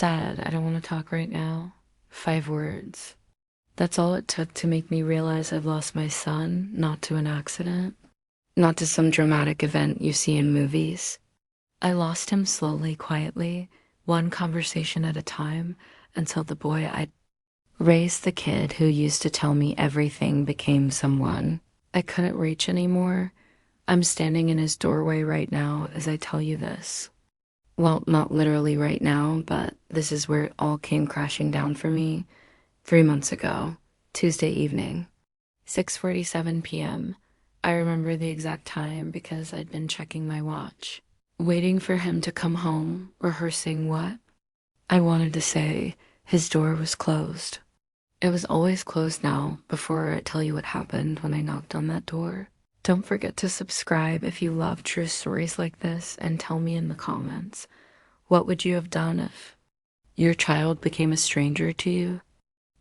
Dad, I don't want to talk right now. 5 words. That's all it took to make me realize I've lost my son, not to an accident, not to some dramatic event you see in movies. I lost him slowly, quietly, one conversation at a time, until the boy I'd raised, the kid who used to tell me everything, became someone I couldn't reach anymore. I'm standing in his doorway right now as I tell you this. Well, not literally right now, but this is where it all came crashing down for me 3 months ago, Tuesday evening, 6:47 p.m. I remember the exact time because I'd been checking my watch, waiting for him to come home, rehearsing what I wanted to say. His door was closed. It was always closed now. Before I tell you what happened when I knocked on that door, don't forget to subscribe if you love true stories like this, and tell me in the comments, what would you have done if your child became a stranger to you?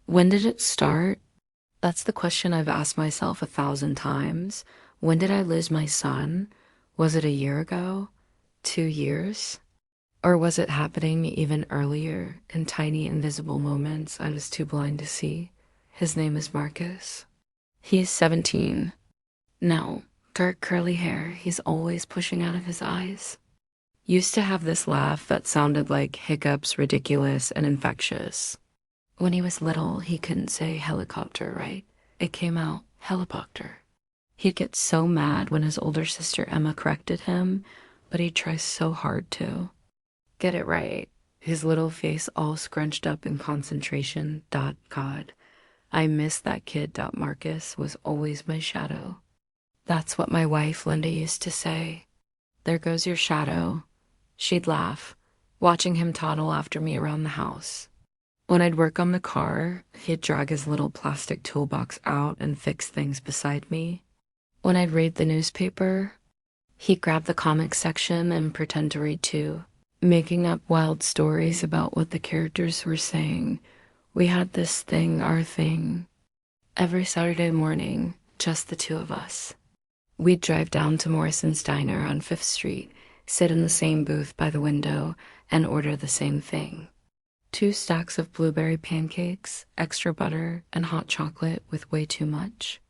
When did it start? That's the question I've asked myself 1,000 times. When did I lose my son? Was it a year ago? 2 years? Or was it happening even earlier, in tiny invisible moments I was too blind to see? His name is Marcus. He is 17. Now, dark curly hair he's always pushing out of his eyes. Used to have this laugh that sounded like hiccups, ridiculous and infectious. When he was little, he couldn't say helicopter right. It came out helicopter. He'd get so mad when his older sister Emma corrected him, but he'd try so hard to get it right. His little face all scrunched up in concentration. God, I miss that kid. Marcus was always my shadow. That's what my wife Linda used to say. There goes your shadow. She'd laugh, watching him toddle after me around the house. When I'd work on the car, he'd drag his little plastic toolbox out and fix things beside me. When I'd read the newspaper, he'd grab the comic section and pretend to read too, making up wild stories about what the characters were saying. We had this thing, our thing. Every Saturday morning, just the two of us. We'd drive down to Morrison's Diner on 5th Street, sit in the same booth by the window, and order the same thing. 2 stacks of blueberry pancakes, extra butter, and hot chocolate with way too much.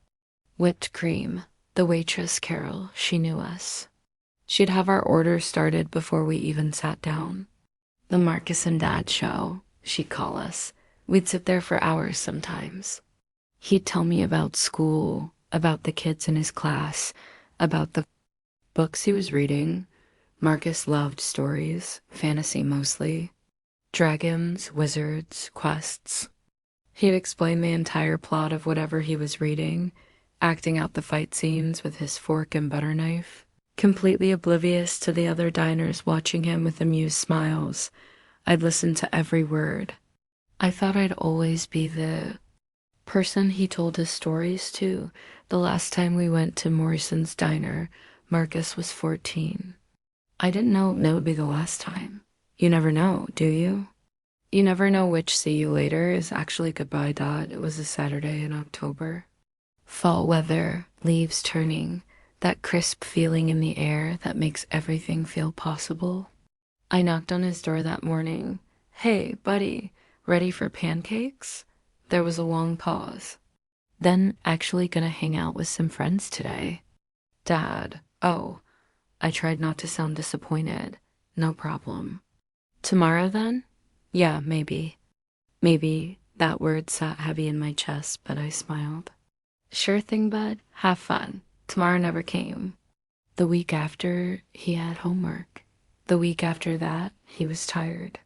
Whipped cream. The waitress, Carol, she knew us. She'd have our order started before we even sat down. The Marcus and Dad show, she'd call us. We'd sit there for hours sometimes. He'd tell me about school, about the kids in his class, about the books he was reading. Marcus loved stories, fantasy mostly. Dragons, wizards, quests. He'd explain the entire plot of whatever he was reading, acting out the fight scenes with his fork and butter knife, completely oblivious to the other diners watching him with amused smiles. I'd listen to every word. I thought I'd always be the person he told his stories to. The last time we went to Morrison's Diner, Marcus was 14. I didn't know it would be the last time. You never know, do you? You never know which see you later is actually goodbye. It was a Saturday in October. Fall weather, leaves turning, that crisp feeling in the air that makes everything feel possible. I knocked on his door that morning. Hey, buddy, ready for pancakes? There was a long pause. Then, actually gonna hang out with some friends today. Dad, oh, I tried not to sound disappointed. No problem. Tomorrow then? Yeah, maybe. Maybe. That word sat heavy in my chest, but I smiled. Sure thing, bud. Have fun. Tomorrow never came. The week after, he had homework. The week after that, he was tired.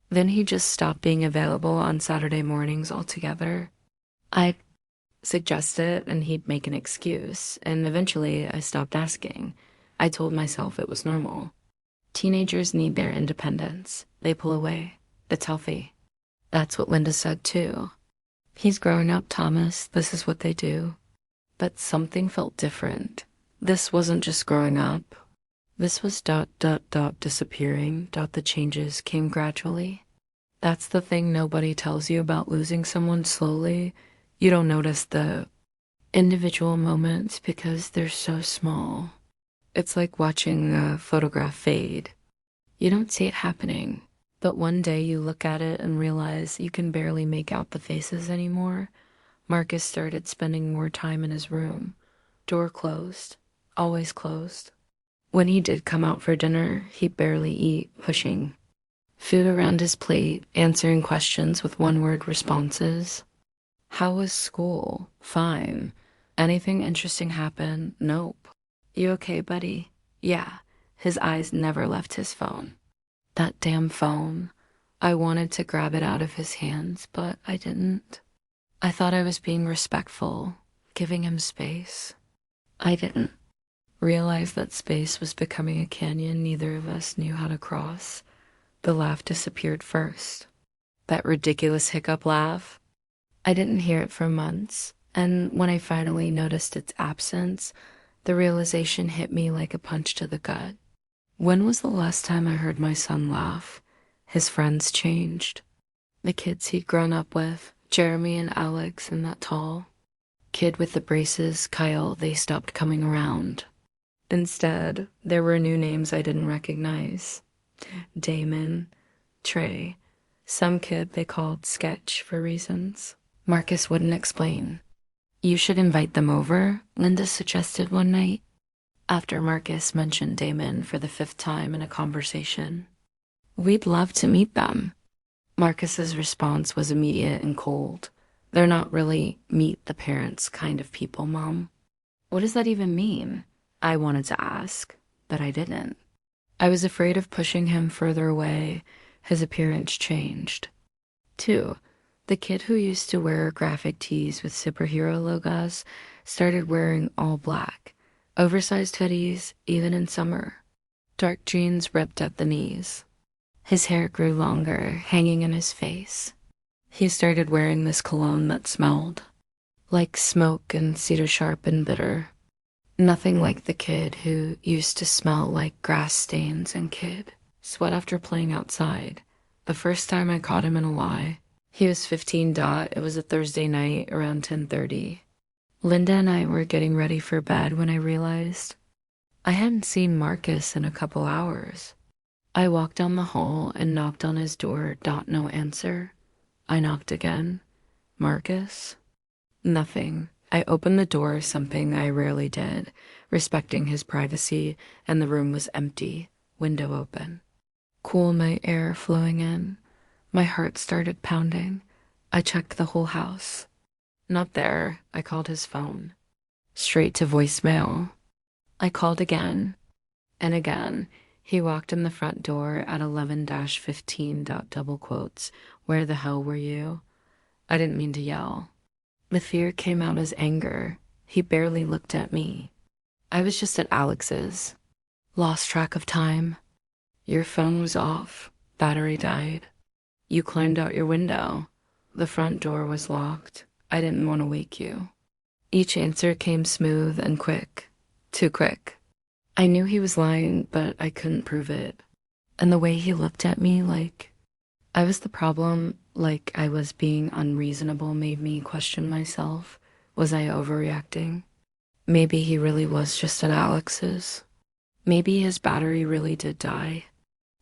Then he just stopped being available on Saturday mornings altogether. I'd suggest it, and he'd make an excuse, and eventually I stopped asking. I told myself it was normal. Teenagers need their independence. They pull away. It's healthy. That's what Linda said too. He's growing up, Thomas. This is what they do. But something felt different. This wasn't just growing up. This was ... disappearing. The changes came gradually. That's the thing nobody tells you about losing someone slowly. You don't notice the individual moments because they're so small. It's like watching a photograph fade. You don't see it happening. But one day you look at it and realize you can barely make out the faces anymore. Marcus started spending more time in his room. Door closed. Always closed. When he did come out for dinner, he'd barely eat, pushing food around his plate, answering questions with one-word responses. How was school? Fine. Anything interesting happen? Nope. You okay, buddy? Yeah. His eyes never left his phone. That damn phone. I wanted to grab it out of his hands, but I didn't. I thought I was being respectful, giving him space. I didn't realize that space was becoming a canyon neither of us knew how to cross. The laugh disappeared first. That ridiculous hiccup laugh. I didn't hear it for months, and when I finally noticed its absence, the realization hit me like a punch to the gut. When was the last time I heard my son laugh? His friends changed. The kids he'd grown up with, Jeremy and Alex and that tall kid with the braces, Kyle, they stopped coming around. Instead, there were new names I didn't recognize. Damon, Trey, some kid they called Sketch for reasons. Marcus wouldn't explain. You should invite them over, Linda suggested one night, after Marcus mentioned Damon for the 5th time in a conversation. We'd love to meet them. Marcus's response was immediate and cold. They're not really meet the parents kind of people, Mom. What does that even mean? I wanted to ask, but I didn't. I was afraid of pushing him further away. His appearance changed. 2. The kid who used to wear graphic tees with superhero logos started wearing all black, oversized hoodies, even in summer. Dark jeans ripped at the knees. His hair grew longer, hanging in his face. He started wearing this cologne that smelled like smoke and cedar sharp and bitter. Nothing like the kid who used to smell like grass stains and kid sweat after playing outside. The first time I caught him in a lie. He was 15. It was a Thursday night around 10:30. Linda and I were getting ready for bed when I realized I hadn't seen Marcus in a couple hours. I walked down the hall and knocked on his door. No answer. I knocked again. Marcus? Nothing. I opened the door, something I rarely did, respecting his privacy, and the room was empty, window open. Cool night air flowing in. My heart started pounding. I checked the whole house. Not there. I called his phone. Straight to voicemail. I called again and again. He walked in the front door at 11-15. Double quotes. Where the hell were you? I didn't mean to yell. The fear came out as anger. He barely looked at me. I was just at Alex's. Lost track of time. Your phone was off. Battery died. You climbed out your window. The front door was locked. I didn't want to wake you. Each answer came smooth and quick. Too quick. I knew he was lying, but I couldn't prove it. And the way he looked at me like I was the problem, like I was being unreasonable, made me question myself. Was I overreacting? Maybe he really was just at Alex's. Maybe his battery really did die.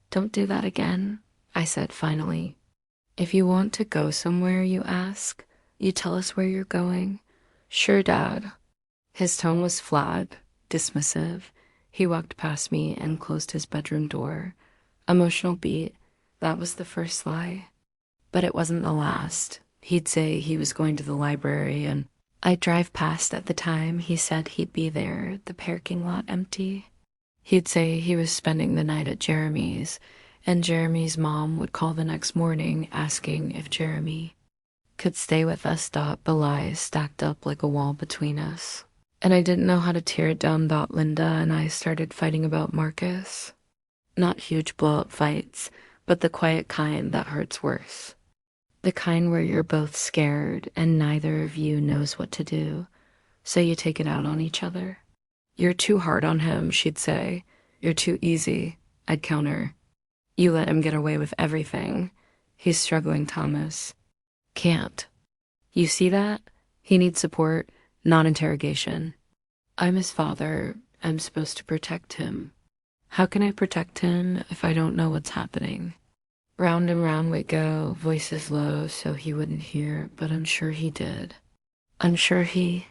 Don't do that again, I said finally. If you want to go somewhere, you ask. You tell us where you're going. Sure, Dad. His tone was flat, dismissive. He walked past me and closed his bedroom door. Emotional beat. That was the first lie. But it wasn't the last. He'd say he was going to the library, and I'd drive past at the time he said he'd be there, the parking lot empty. He'd say he was spending the night at Jeremy's, and Jeremy's mom would call the next morning asking if Jeremy could stay with us. The lies stacked up like a wall between us. And I didn't know how to tear it down. Linda and I started fighting about Marcus. Not huge blow-up fights, but the quiet kind that hurts worse. The kind where you're both scared and neither of you knows what to do, so you take it out on each other. You're too hard on him, she'd say. You're too easy, I'd counter. You let him get away with everything. He's struggling, Thomas. Can't. You see that? He needs support, not interrogation. I'm his father. I'm supposed to protect him. How can I protect him if I don't know what's happening? Round and round we'd go, voices low so he wouldn't hear, but I'm sure he did. I'm sure he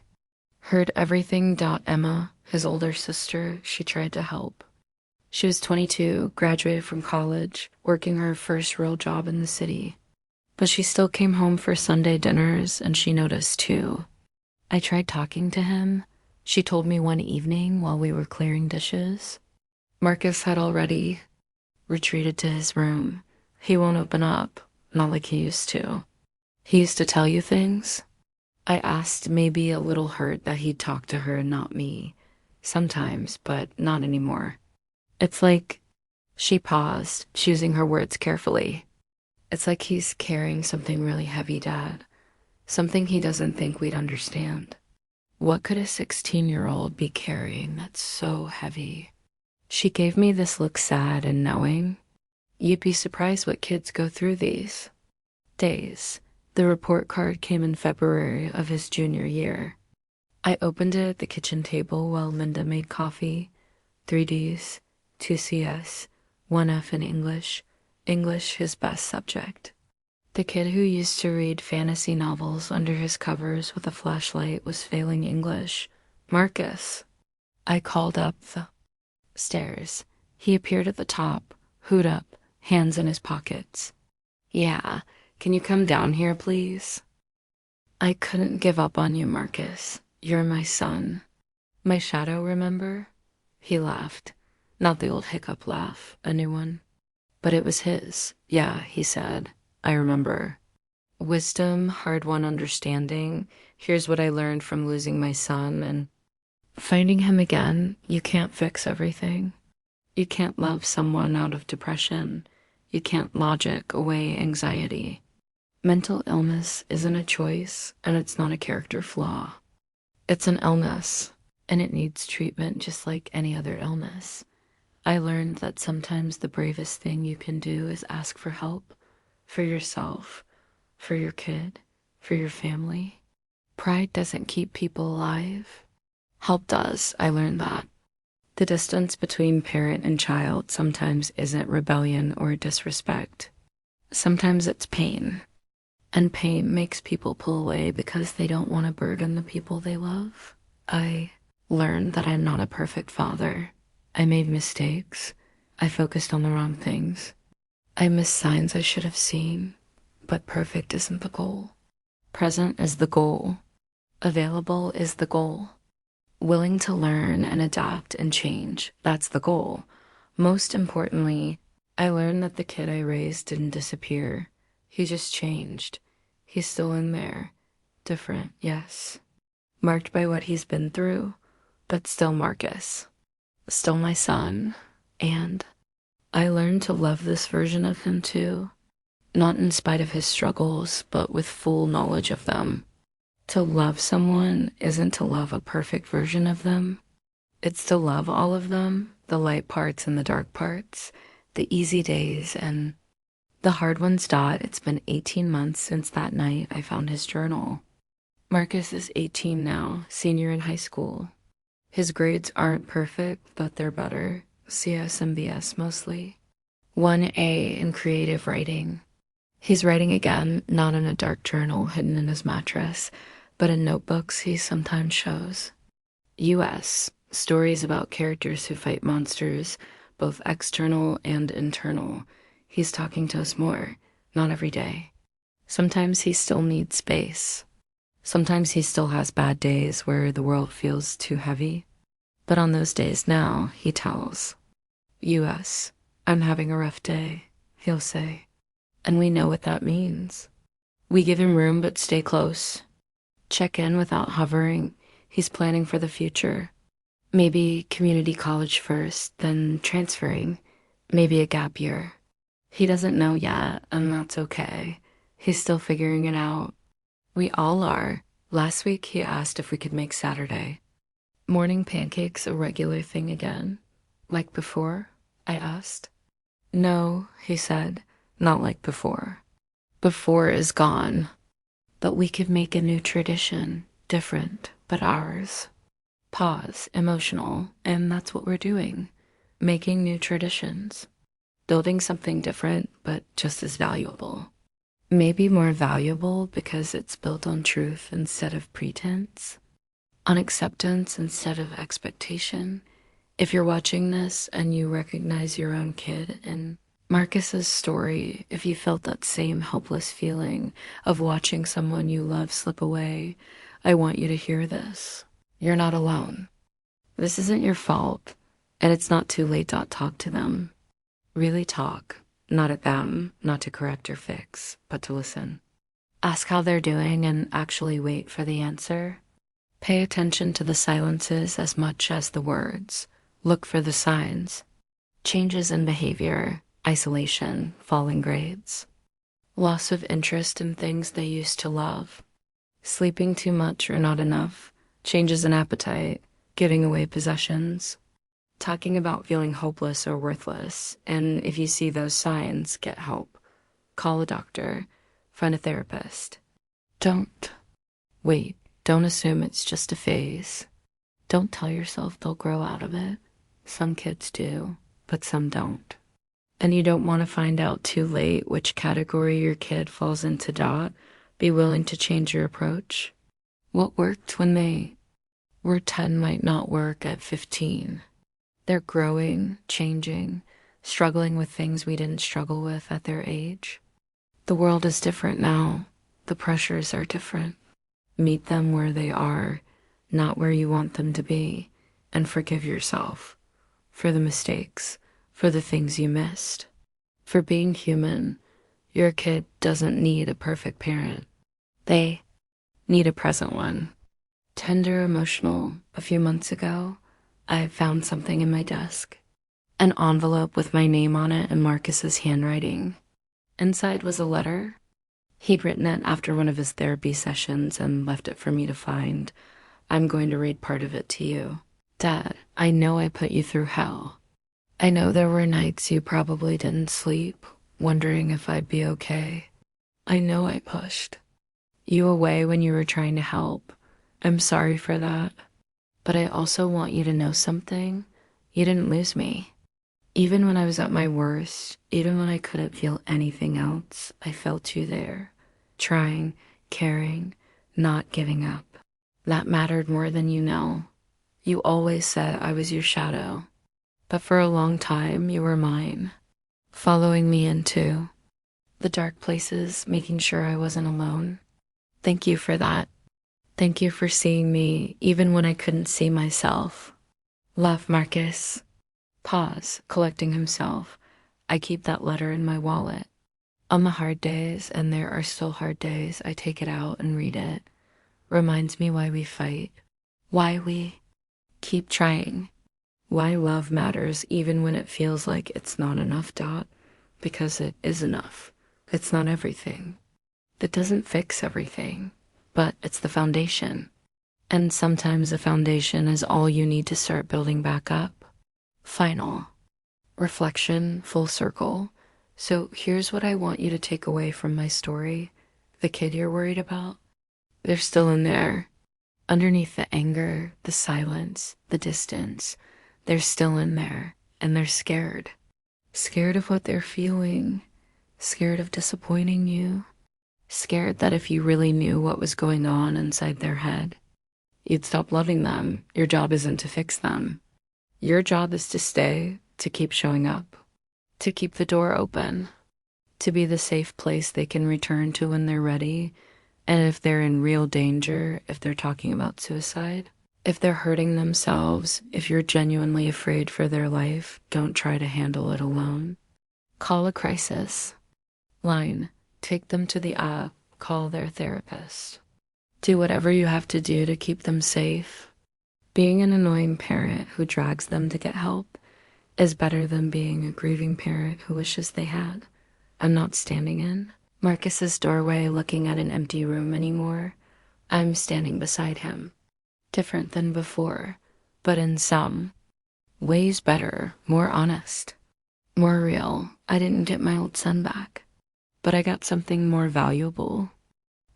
heard everything. Emma, his older sister, she tried to help. She was 22, graduated from college, working her first real job in the city. But she still came home for Sunday dinners, and she noticed too. I tried talking to him. She told me one evening while we were clearing dishes. Marcus had already retreated to his room. He won't open up, not like he used to. He used to tell you things. I asked, maybe a little hurt that he'd talk to her and not me. Sometimes, but not anymore. It's like she paused, choosing her words carefully. It's like he's carrying something really heavy, Dad. Something he doesn't think we'd understand. What could a 16-year-old be carrying that's so heavy? She gave me this look, sad and knowing. You'd be surprised what kids go through these days. The report card came in February of his junior year. I opened it at the kitchen table while Linda made coffee. 3 Ds, 2 CS, 1 F in English. English his best subject. The kid who used to read fantasy novels under his covers with a flashlight was failing English. Marcus. I called up the stairs. He appeared at the top, hood up, hands in his pockets. Yeah, can you come down here, please? I couldn't give up on you, Marcus. You're my son. My shadow, remember? He laughed. Not the old hiccup laugh, a new one. But it was his. Yeah, he said. I remember. Wisdom, hard-won understanding. Here's what I learned from losing my son and finding him again. You can't fix everything. You can't love someone out of depression. You can't logic away anxiety. Mental illness isn't a choice, and it's not a character flaw. It's an illness, and it needs treatment just like any other illness. I learned that sometimes the bravest thing you can do is ask for help. For yourself, for your kid, for your family. Pride doesn't keep people alive. Help does, I learned that. The distance between parent and child sometimes isn't rebellion or disrespect. Sometimes it's pain. And pain makes people pull away because they don't want to burden the people they love. I learned that I'm not a perfect father. I made mistakes. I focused on the wrong things. I missed signs I should have seen, but perfect isn't the goal. Present is the goal. Available is the goal. Willing to learn and adapt and change, that's the goal. Most importantly, I learned that the kid I raised didn't disappear. He just changed. He's still in there. Different, yes. Marked by what he's been through, but still Marcus. Still my son, and I learned to love this version of him too, not in spite of his struggles, but with full knowledge of them. To love someone isn't to love a perfect version of them. It's to love all of them, the light parts and the dark parts, the easy days and the hard ones. It's been 18 months since that night I found his journal. Marcus is 18 now, senior in high school. His grades aren't perfect, but they're better. CS and BS mostly. 1A in creative writing. He's writing again, not in a dark journal hidden in his mattress, but in notebooks he sometimes shows. US, stories about characters who fight monsters, both external and internal. He's talking to us more, not every day. Sometimes he still needs space. Sometimes he still has bad days where the world feels too heavy. But on those days now, he tells. US, I'm having a rough day, he'll say. And we know what that means. We give him room but stay close. Check in without hovering. He's planning for the future. Maybe community college first, then transferring. Maybe a gap year. He doesn't know yet, and that's okay. He's still figuring it out. We all are. Last week he asked if we could make Saturday. Morning pancakes a regular thing again? Like before? I asked. No, he said, not like before. Before is gone. But we could make a new tradition, different, but ours. Pause, emotional, and that's what we're doing. Making new traditions. building something different, but just as valuable. Maybe more valuable because it's built on truth instead of pretense, on acceptance instead of expectation. If you're watching this and you recognize your own kid in Marcus's story, if you felt that same helpless feeling of watching someone you love slip away, I want you to hear this. You're not alone. This isn't your fault, and it's not too late to talk to them. Really talk, not at them, not to correct or fix, but to listen. Ask how they're doing and actually wait for the answer. Pay attention to the silences as much as the words. Look for the signs. Changes in behavior, isolation, falling grades, loss of interest in things they used to love, sleeping too much or not enough, changes in appetite, giving away possessions, talking about feeling hopeless or worthless. And if you see those signs, get help. Call a doctor, find a therapist. Don't wait. Don't assume it's just a phase. Don't tell yourself they'll grow out of it. Some kids do, but some don't. And you don't want to find out too late which category your kid falls into. Be willing to change your approach. What worked when they were 10 might not work at 15. They're growing, changing, struggling with things we didn't struggle with at their age. The world is different now. The pressures are different. Meet them where they are, not where you want them to be, and forgive yourself for the mistakes, for the things you missed, for being human. Your kid doesn't need a perfect parent. They need a present one. Tender, emotional. A few months ago, I found something in my desk. An envelope with my name on it in Marcus's handwriting. Inside was a letter. He'd written it after one of his therapy sessions and left it for me to find. I'm going to read part of it to you. Dad, I know I put you through hell. I know there were nights you probably didn't sleep, wondering if I'd be okay. I know I pushed you away when you were trying to help. I'm sorry for that. But I also want you to know something. You didn't lose me. Even when I was at my worst, even when I couldn't feel anything else, I felt you there, trying, caring, not giving up. That mattered more than you know. You always said I was your shadow, but for a long time you were mine, following me into the dark places, making sure I wasn't alone. Thank you for that. Thank you for seeing me even when I couldn't see myself. Love, Marcus. Pause, collecting himself. I keep that letter in my wallet. On the hard days, and there are still hard days, I take it out and read it. Reminds me why we fight, why we keep trying, why love matters even when it feels like it's not enough. Because it is enough. It's not everything. It doesn't fix everything, but it's the foundation. And sometimes the foundation is all you need to start building back up. Final. Reflection, full circle. So here's what I want you to take away from my story. The kid you're worried about, they're still in there. Underneath the anger, the silence, the distance, they're still in there, and they're scared. Scared of what they're feeling. Scared of disappointing you. Scared that if you really knew what was going on inside their head, you'd stop loving them. Your job isn't to fix them. Your job is to stay, to keep showing up, to keep the door open, to be the safe place they can return to when they're ready. And if they're in real danger, if they're talking about suicide, if they're hurting themselves, if you're genuinely afraid for their life, don't try to handle it alone. Call a crisis line. Take them to the app. Call their therapist. Do whatever you have to do to keep them safe. Being an annoying parent who drags them to get help is better than being a grieving parent who wishes they had. I'm not standing in Marcus's doorway looking at an empty room anymore. I'm standing beside him. Different than before, but in some ways better, more honest, more real. I didn't get my old son back, but I got something more valuable.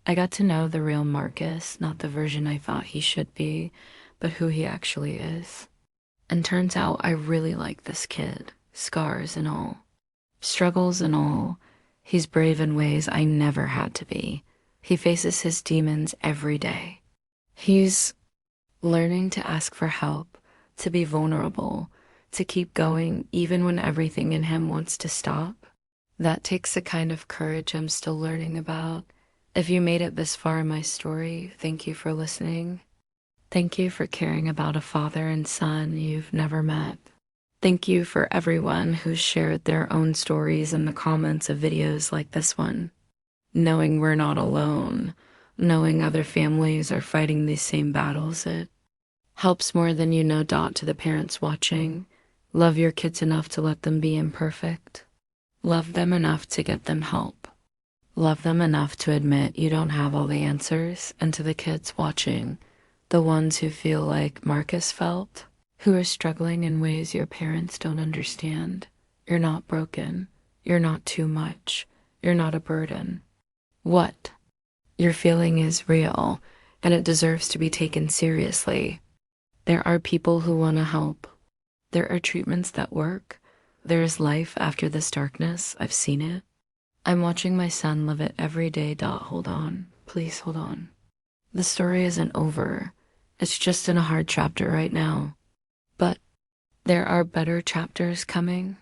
I got to know the real Marcus, not the version I thought he should be, but who he actually is. And turns out I really like this kid, scars and all. Struggles and all, he's brave in ways I never had to be. He faces his demons every day. He's learning to ask for help, to be vulnerable, to keep going even when everything in him wants to stop. That takes a kind of courage I'm still learning about. If you made it this far in my story, thank you for listening. Thank you for caring about a father and son you've never met. Thank you for everyone who's shared their own stories in the comments of videos like this one. Knowing we're not alone, knowing other families are fighting these same battles, it helps more than you know. To the parents watching, love your kids enough to let them be imperfect. Love them enough to get them help. Love them enough to admit you don't have all the answers. And to the kids watching, the ones who feel like Marcus felt, who are struggling in ways your parents don't understand, you're not broken. You're not too much. You're not a burden. What you're feeling is real, and it deserves to be taken seriously. There are people who want to help. There are treatments that work. There is life after this darkness. I've seen it. I'm watching my son live it every day. Hold on. Please hold on. The story isn't over. It's just in a hard chapter right now. But there are better chapters coming.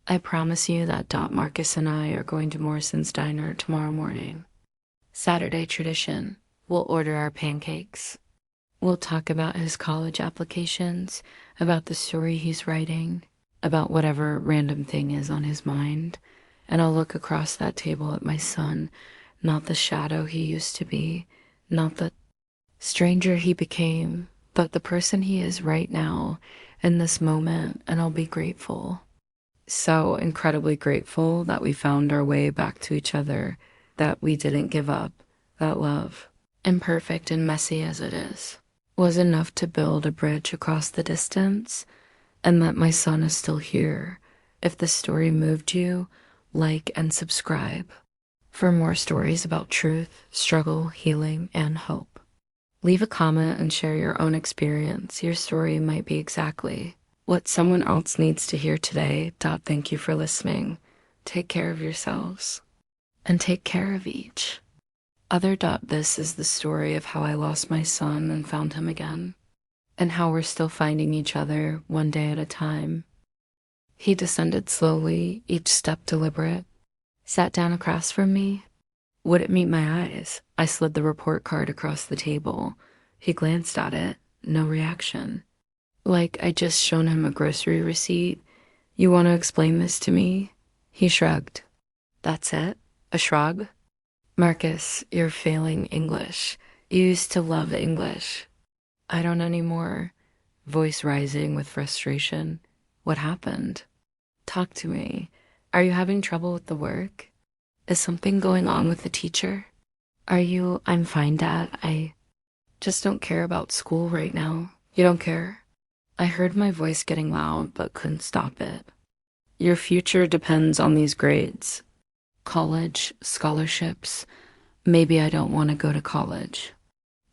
I promise you that Marcus and I are going to Morrison's Diner tomorrow morning. Saturday tradition. We'll order our pancakes. We'll talk about his college applications, about the story he's writing, about whatever random thing is on his mind. And I'll look across that table at my son, not the shadow he used to be, not the stranger he became, but the person he is right now in this moment, and I'll be grateful. So incredibly grateful that we found our way back to each other, that we didn't give up, that love, imperfect and messy as it is, was enough to build a bridge across the distance, and that my son is still here. If this story moved you, like and subscribe for more stories about truth, struggle, healing, and hope. Leave a comment and share your own experience. Your story might be exactly what someone else needs to hear today. Thank you for listening. Take care of yourselves and take care of each other. This is the story of how I lost my son and found him again, and how we're still finding each other one day at a time. He descended slowly, each step deliberate, sat down across from me. Wouldn't meet my eyes. I slid the report card across the table. He glanced at it, no reaction. Like I'd just shown him a grocery receipt. You want to explain this to me? He shrugged. That's it? A shrug? Marcus, you're failing English. You used to love English. I don't anymore. Voice rising with frustration. What happened? Talk to me. Are you having trouble with the work? Is something going on with the teacher? I'm fine, Dad. I just don't care about school right now. You don't care? I heard my voice getting loud, but couldn't stop it. Your future depends on these grades. College, scholarships. Maybe I don't want to go to college.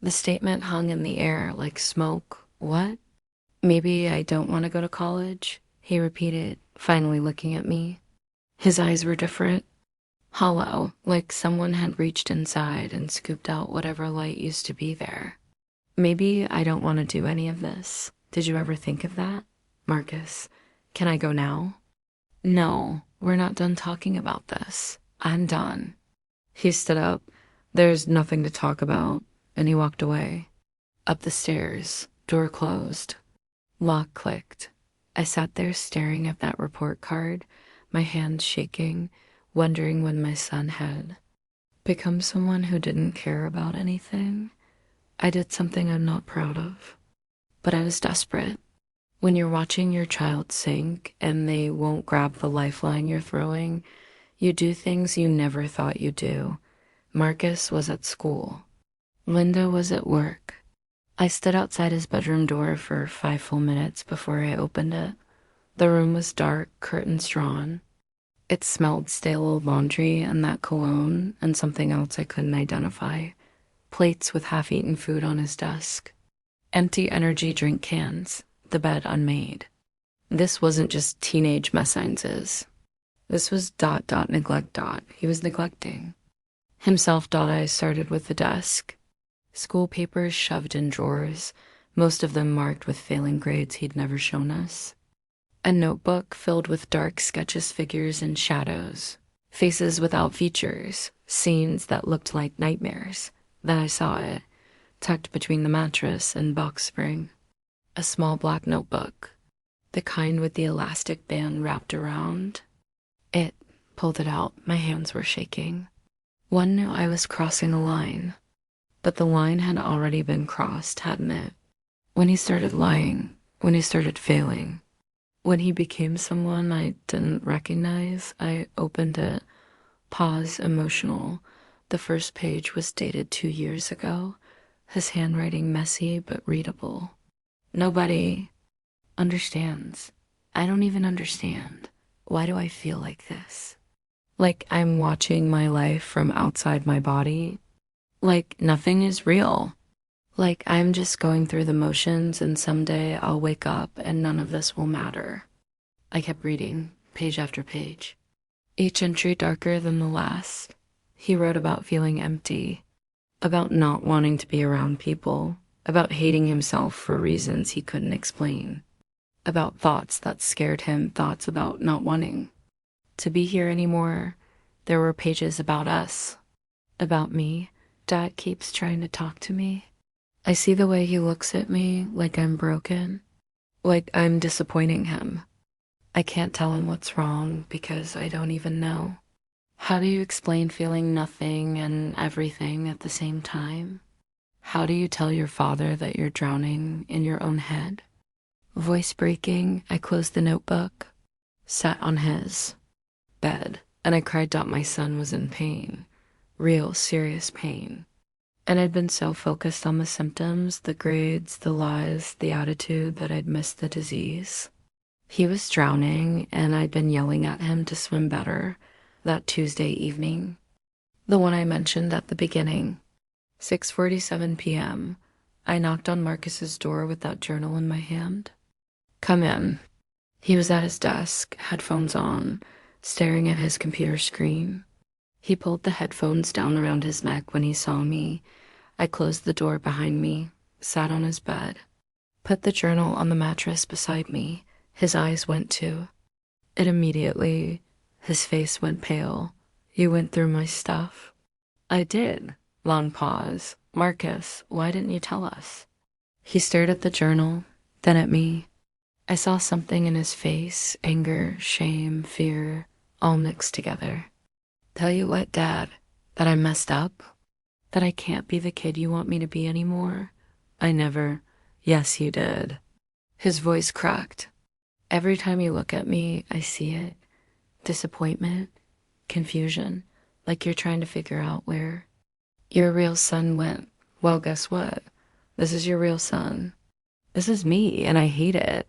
The statement hung in the air like smoke. What? Maybe I don't want to go to college, he repeated, finally looking at me. His eyes were different, hollow, like someone had reached inside and scooped out whatever light used to be there. Maybe I don't want to do any of this. Did you ever think of that? Marcus, can I go now? No, we're not done talking about this. I'm done. He stood up. There's nothing to talk about, and he walked away. Up the stairs, door closed. Lock clicked. I sat there staring at that report card, my hands shaking, wondering when my son had become someone who didn't care about anything. I did something I'm not proud of, but I was desperate. When you're watching your child sink and they won't grab the lifeline you're throwing, you do things you never thought you'd do. Marcus was at school. Linda was at work. I stood outside his bedroom door for 5 full minutes before I opened it. The room was dark, curtains drawn. It smelled stale old laundry and that cologne and something else I couldn't identify. Plates with half-eaten food on his desk. Empty energy drink cans. The bed unmade. This wasn't just teenage mess. This was dot dot neglect dot. He was neglecting. Himself dot I started with the desk. School papers shoved in drawers, most of them marked with failing grades he'd never shown us. A notebook filled with dark sketches, figures, and shadows. Faces without features, scenes that looked like nightmares. Then I saw it, tucked between the mattress and box spring. A small black notebook, the kind with the elastic band wrapped around. It pulled it out. My hands were shaking. One knew I was crossing a line, but the line had already been crossed, hadn't it? When he started lying, when he started failing, when he became someone I didn't recognize, I opened it, pause, emotional. The first page was dated 2 years ago, his handwriting messy but readable. Nobody understands. I don't even understand. Why do I feel like this? Like I'm watching my life from outside my body. Like nothing is real. Like I'm just going through the motions and someday I'll wake up and none of this will matter. I kept reading, page after page. Each entry darker than the last. He wrote about feeling empty, about not wanting to be around people, about hating himself for reasons he couldn't explain, about thoughts that scared him, thoughts about not wanting to be here anymore. There were pages about us, about me. Dad keeps trying to talk to me. I see the way he looks at me, like I'm broken, like I'm disappointing him. I can't tell him what's wrong because I don't even know. How do you explain feeling nothing and everything at the same time? How do you tell your father that you're drowning in your own head? Voice breaking, I closed the notebook, sat on his bed, and I cried out my son was in pain, real serious pain. And I'd been so focused on the symptoms, the grades, the lies, the attitude that I'd missed the disease. He was drowning, and I'd been yelling at him to swim better that Tuesday evening. The one I mentioned at the beginning. 6:47 p.m. I knocked on Marcus's door with that journal in my hand. Come in. He was at his desk, headphones on, staring at his computer screen. He pulled the headphones down around his neck when he saw me. I closed the door behind me, sat on his bed, put the journal on the mattress beside me. His eyes went to it immediately. His face went pale. You went through my stuff? I did. Long pause. Marcus, why didn't you tell us? He stared at the journal, then at me. I saw something in his face, anger, shame, fear, all mixed together. Tell you what, Dad, that I messed up? That I can't be the kid you want me to be anymore? I never. Yes, you did. His voice cracked. Every time you look at me, I see it. Disappointment, confusion, like you're trying to figure out where your real son went. Well, guess what? This is your real son. This is me, and I hate it.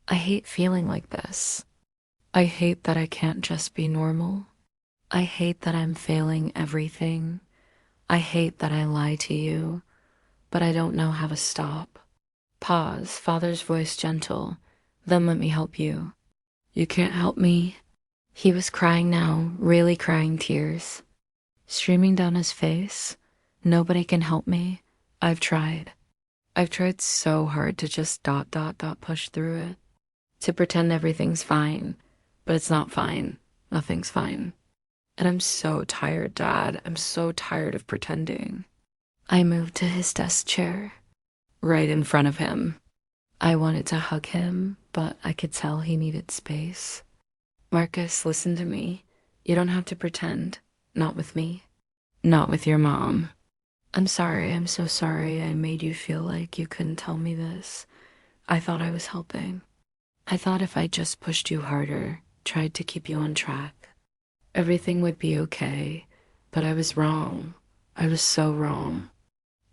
I hate feeling like this. I hate that I can't just be normal. I hate that I'm failing everything. I hate that I lie to you, but I don't know how to stop. Pause, father's voice gentle. Then let me help you. You can't help me. He was crying now, really crying tears, streaming down his face. Nobody can help me. I've tried. I've tried so hard to just push through it. To pretend everything's fine, but it's not fine. Nothing's fine. And I'm so tired, Dad. I'm so tired of pretending. I moved to his desk chair, right in front of him. I wanted to hug him, but I could tell he needed space. Marcus, listen to me. You don't have to pretend. Not with me. Not with your mom. I'm sorry. I'm so sorry I made you feel like you couldn't tell me this. I thought I was helping. I thought if I just pushed you harder, tried to keep you on track, everything would be okay. But I was wrong. I was so wrong.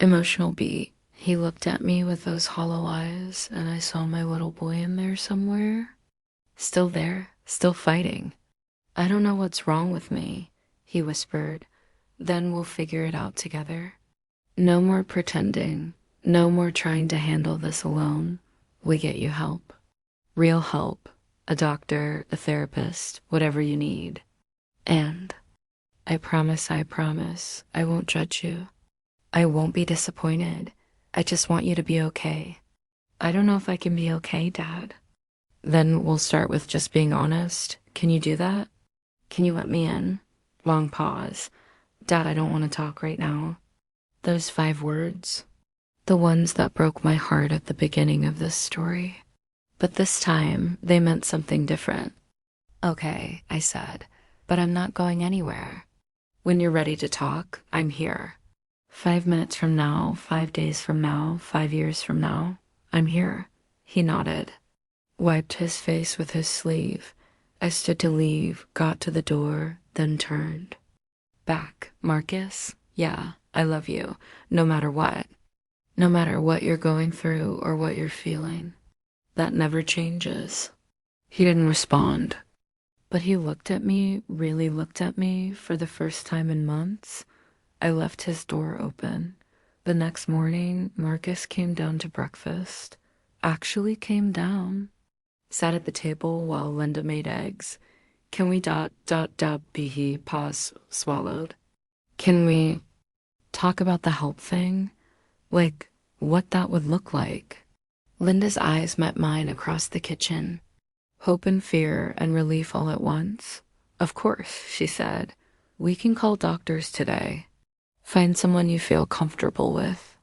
Emotional beat. He looked at me with those hollow eyes, and I saw my little boy in there somewhere. Still there, still fighting. I don't know what's wrong with me, he whispered. Then we'll figure it out together. No more pretending. No more trying to handle this alone. We get you help. Real help. a doctor, a therapist, whatever you need. And I promise, I won't judge you. I won't be disappointed. I just want you to be okay. I don't know if I can be okay, Dad. Then we'll start with just being honest. Can you do that? Can you let me in? Long pause. Dad, I don't want to talk right now. Those 5 words, the ones that broke my heart at the beginning of this story. But this time, they meant something different. Okay, I said, but I'm not going anywhere. When you're ready to talk, I'm here. 5 minutes from now, 5 days from now, 5 years from now, I'm here. He nodded, wiped his face with his sleeve. I stood to leave, got to the door, then turned. Back, Marcus? Yeah, I love you, no matter what. No matter what you're going through or what you're feeling. That never changes. He didn't respond, but he looked at me, really looked at me for the first time in months. I left his door open. The next morning, Marcus came down to breakfast. Actually came down. Sat at the table while Linda made eggs. Can we be he pause, swallowed. Can we talk about the help thing? Like, what that would look like. Linda's eyes met mine across the kitchen. Hope and fear and relief all at once. Of course, she said. We can call doctors today. Find someone you feel comfortable with.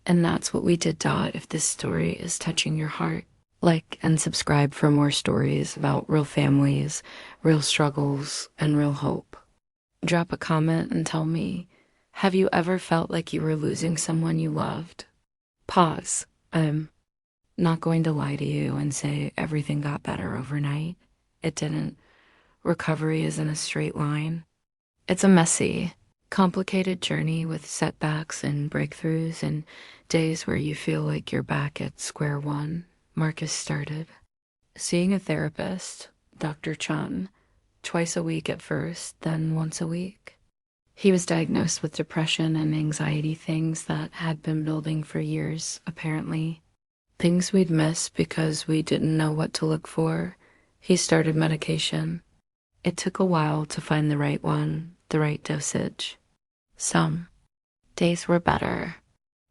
And that's what we did, Dot, if this story is touching your heart. Like and subscribe for more stories about real families, real struggles, and real hope. Drop a comment and tell me, have you ever felt like you were losing someone you loved? Pause. I'm not going to lie to you and say everything got better overnight. It didn't. Recovery isn't a straight line. It's a messy, complicated journey with setbacks and breakthroughs and days where you feel like you're back at square one. Marcus started seeing a therapist, Dr. Chun, twice a week at first, then once a week. He was diagnosed with depression and anxiety, things that had been building for years, apparently. Things we'd missed because we didn't know what to look for. He started medication. It took a while to find the right one, the right dosage. Some days were better.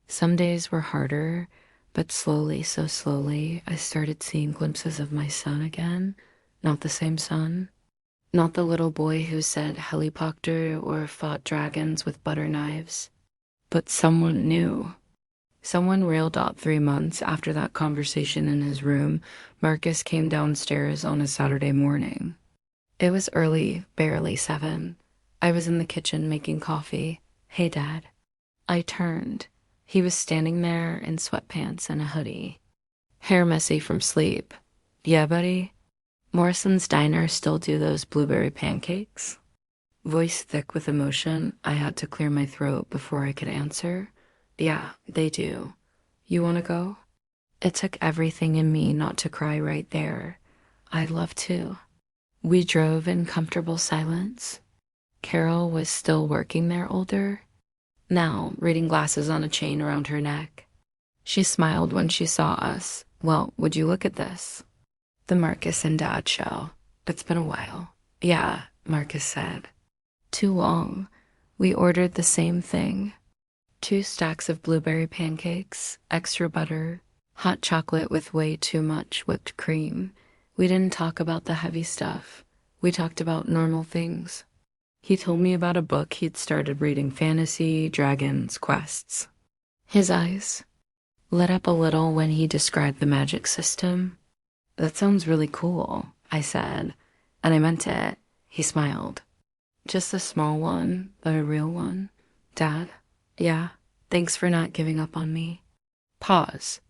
Some days were harder, but slowly, so slowly, I started seeing glimpses of my son again. Not the same son. Not the little boy who said helicopter or fought dragons with butter knives. But someone new. Someone real. 3 months after that conversation in his room, Marcus came downstairs on a Saturday morning. It was early, barely 7. I was in the kitchen making coffee. Hey, Dad. I turned. He was standing there in sweatpants and a hoodie. Hair messy from sleep. Yeah, buddy? Morrison's Diner still do those blueberry pancakes? Voice thick with emotion, I had to clear my throat before I could answer. Yeah, they do. You want to go? It took everything in me not to cry right there. I'd love to. We drove in comfortable silence. Carol was still working there, older, now reading glasses on a chain around her neck. She smiled when she saw us. Well, would you look at this? The Marcus and Dad show. It's been a while. Yeah, Marcus said. Too long. We ordered the same thing. 2 stacks of blueberry pancakes, extra butter, hot chocolate with way too much whipped cream. We didn't talk about the heavy stuff. We talked about normal things. He told me about a book he'd started reading, fantasy, dragons, quests. His eyes lit up a little when he described the magic system. That sounds really cool, I said, and I meant it. He smiled. Just a small one, but a real one. Dad? Yeah, thanks for not giving up on me. Pause.